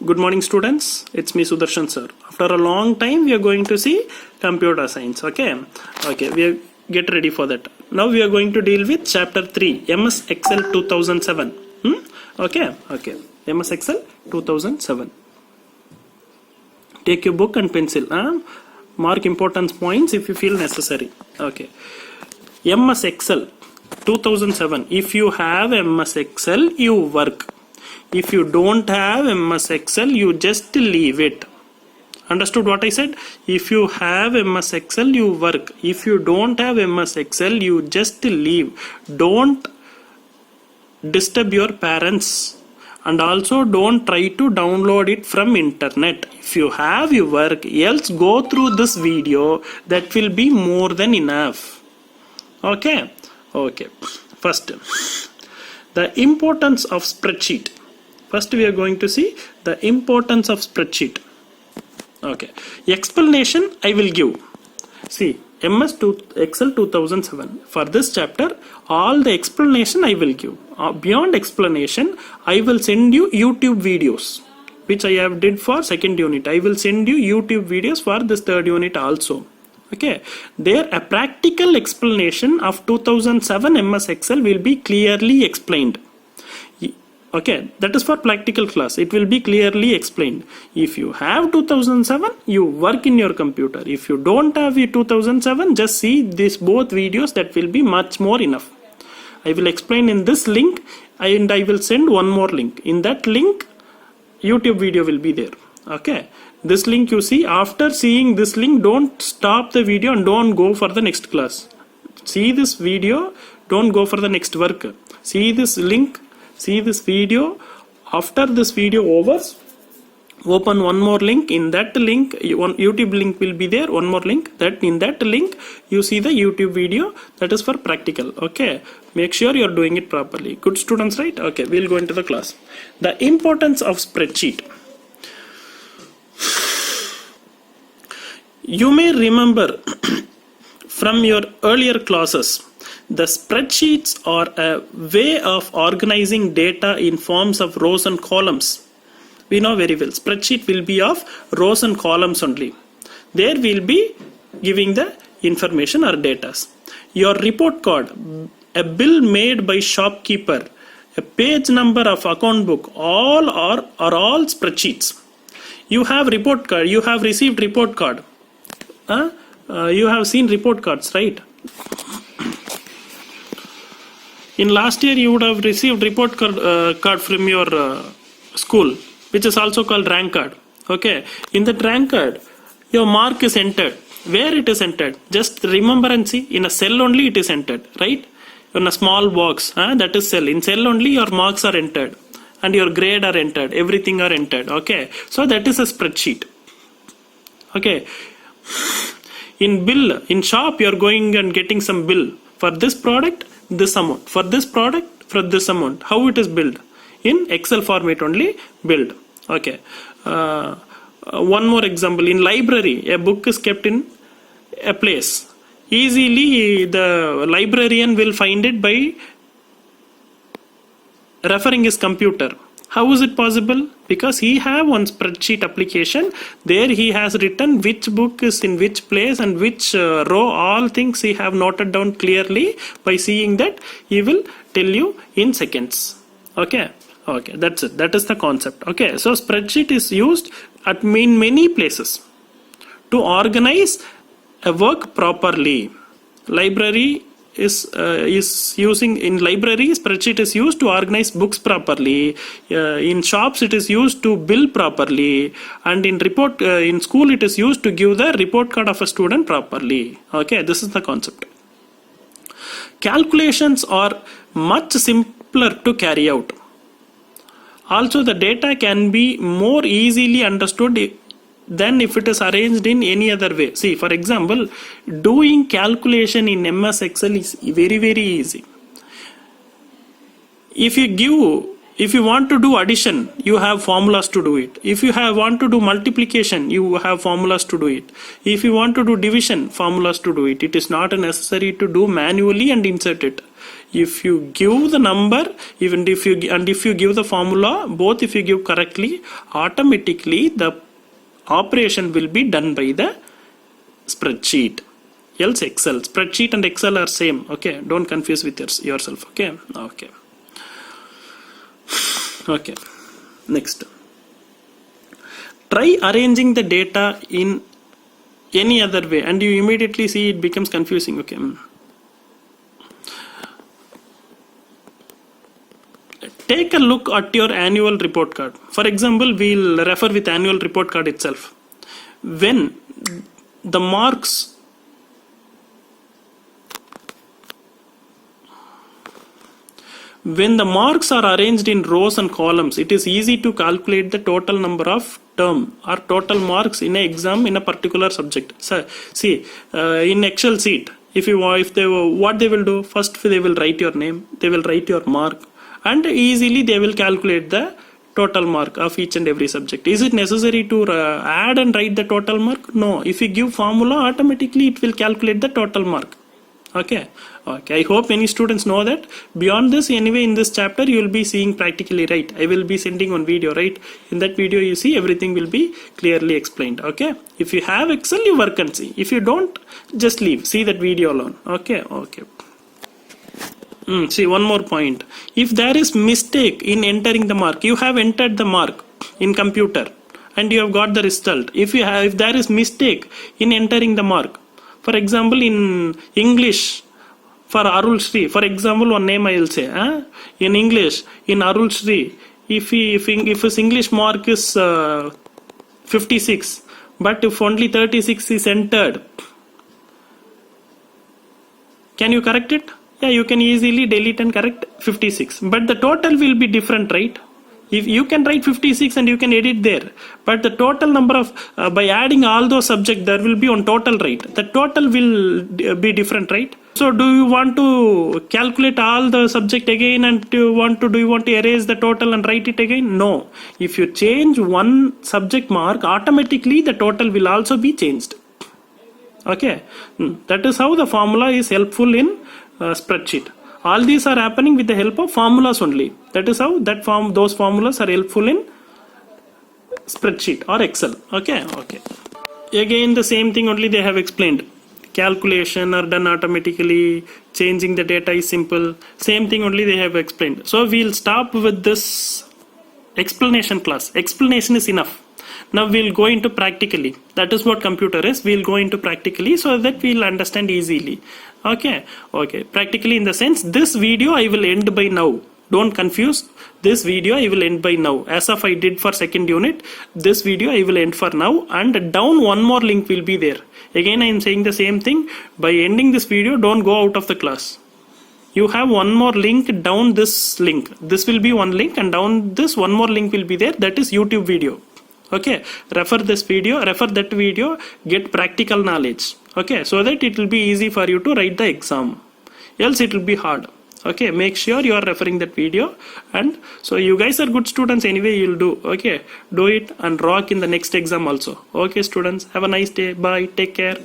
Good morning students, it's me Sudarshan sir. After a long time we are going to see computer science. Okay, get ready for that. Now we are going to deal with chapter 3 MS Excel 2007. Okay, MS Excel 2007. Take your book and pencil. Mark importance points if you feel necessary. Okay, MS Excel 2007. If you have MS Excel, you work. If you don't have MS Excel, you just leave it. Understood what I said? If you have MS Excel, you work. If you don't have MS Excel, you just leave. Don't disturb your parents. And also don't try to download it from internet. If you have, you work. Else go through this video. That will be more than enough. Okay. First, the importance of spreadsheet. First we are going to see the importance of spreadsheet. Okay, explanation I will give. See, Excel 2007. For this chapter, all the explanation I will give. Beyond explanation, I will send you YouTube videos, which I have did for second unit. I will send you YouTube videos for this third unit also. Okay, there a practical explanation of 2007 MS Excel will be clearly explained. Okay, that is for practical class. It will be clearly explained. If you have 2007, you work in your computer. If you don't have 2007, just see these both videos. That will be much more enough. I will explain in this link and I will send one more link. In that link, YouTube video will be there. Okay, this link you see. After seeing this link, don't stop the video and don't go for the next class. See this video, don't go for the next work. See this link. See this video. After this video over, open one more link. In that link, one YouTube link will be there. One more link. That in that link, you see the YouTube video. That is for practical. Okay. Make sure you are doing it properly. Good students, right? Okay. We'll go into the class. The importance of spreadsheet. You may remember from your earlier classes. The spreadsheets are a way of organizing data in forms of rows and columns. We know very well. Spreadsheet will be of rows and columns only. There will be giving the information or data. Your report card, a bill made by shopkeeper, a page number of account book, all are all spreadsheets. You have report card. You have received report card. You have seen report cards, right? In last year, you would have received report card from your school, which is also called rank card. Okay. In that rank card, your mark is entered. Where it is entered? Just remember and see. In a cell only it is entered, right? In a small box, that is cell. In cell only your marks are entered. And your grade are entered. Everything are entered. Okay. So that is a spreadsheet. Okay. In bill, in shop, you are going and getting some bill. For this product, this amount. For this product, for this amount. How it is billed? In Excel format only billed. Okay. One more example. In library, a book is kept in a place. Easily the librarian will find it by referring his computer. How is it possible? Because he have one spreadsheet application. There he has written which book is in which place and which row. All things he have noted down clearly. By seeing that, he will tell you in seconds. Okay. That's it. That is the concept. Okay. So spreadsheet is used at many places to organize a work properly. Library is using in library spreadsheet is used to organize books properly. In shops it is used to bill properly, and in report in school it is used to give the report card of a student properly. Okay, this is the concept. Calculations are much simpler to carry out. Also the data can be more easily understood than if it is arranged in any other way. See, for example, doing calculation in MS Excel is very easy. If you give If you want to do addition, you have formulas to do it. If you want to do multiplication, you have formulas to do it. If you want to do division, formulas to do it. It is not necessary to do manually and insert it. If you give the number, if you give the formula, both if you give correctly, automatically the operation will be done by the spreadsheet. Else Excel. Spreadsheet and Excel are same. Okay, don't confuse with yourself. Okay. Next. Try arranging the data in any other way and you immediately see it becomes confusing. Okay. Take a look at your annual report card. For example, we'll refer with annual report card itself. When the marks are arranged in rows and columns, it is easy to calculate the total number of term or total marks in an exam in a particular subject. So, see, in Excel sheet, what they will do, first they will write your name, they will write your mark, and easily they will calculate the total mark of each and every subject. Is it necessary to add and write the total mark? No. If you give formula, automatically it will calculate the total mark. Okay. I hope many students know that. Beyond this, anyway, in this chapter you will be seeing practically, right? I will be sending one video, right? In that video you see everything will be clearly explained. Okay. If you have Excel, you work and see. If you don't, just leave. See that video alone. Okay. See, one more point. If there is mistake in entering the mark, you have entered the mark in computer and you have got the result. If there is mistake in entering the mark, for example, in English, for Arul Shri, for example, one name I will say, in English, in Arul Shri, if his English mark is 56, but if only 36 is entered, can you correct it? Yeah, you can easily delete and correct 56. But the total will be different, right? If you can write 56 and you can edit there, but the total number of, by adding all those subjects, there will be on total, right? The total will be different, right? So do you want to calculate all the subject again and do you want to erase the total and write it again? No. If you change one subject mark, automatically the total will also be changed. Okay. That is how the formula is helpful in spreadsheet. All these are happening with the help of formulas only. That is how those formulas are helpful in spreadsheet or Excel. Okay. Again, the same thing only they have explained. Calculation are done automatically. Changing the data is simple. Same thing only they have explained. So we'll stop with this explanation class. Explanation is enough. Now we'll go into practically. That is what computer is. We'll go into practically so that we'll understand easily. Okay. Practically in the sense, this video I will end by now. Don't confuse. This video I will end by now. As of I did for second unit, this video I will end for now, and down one more link will be there. Again I am saying the same thing. By ending this video, don't go out of the class. You have one more link down this link. This will be one link, and down this one more link will be there. That is YouTube video. Okay, refer this video, refer that video, get practical knowledge. Okay, so that it will be easy for you to write the exam. Else it will be hard. Okay, make sure you are referring that video. And so you guys are good students anyway, you'll do. Okay, do it and rock in the next exam also. Okay, students, have a nice day. Bye. Take care.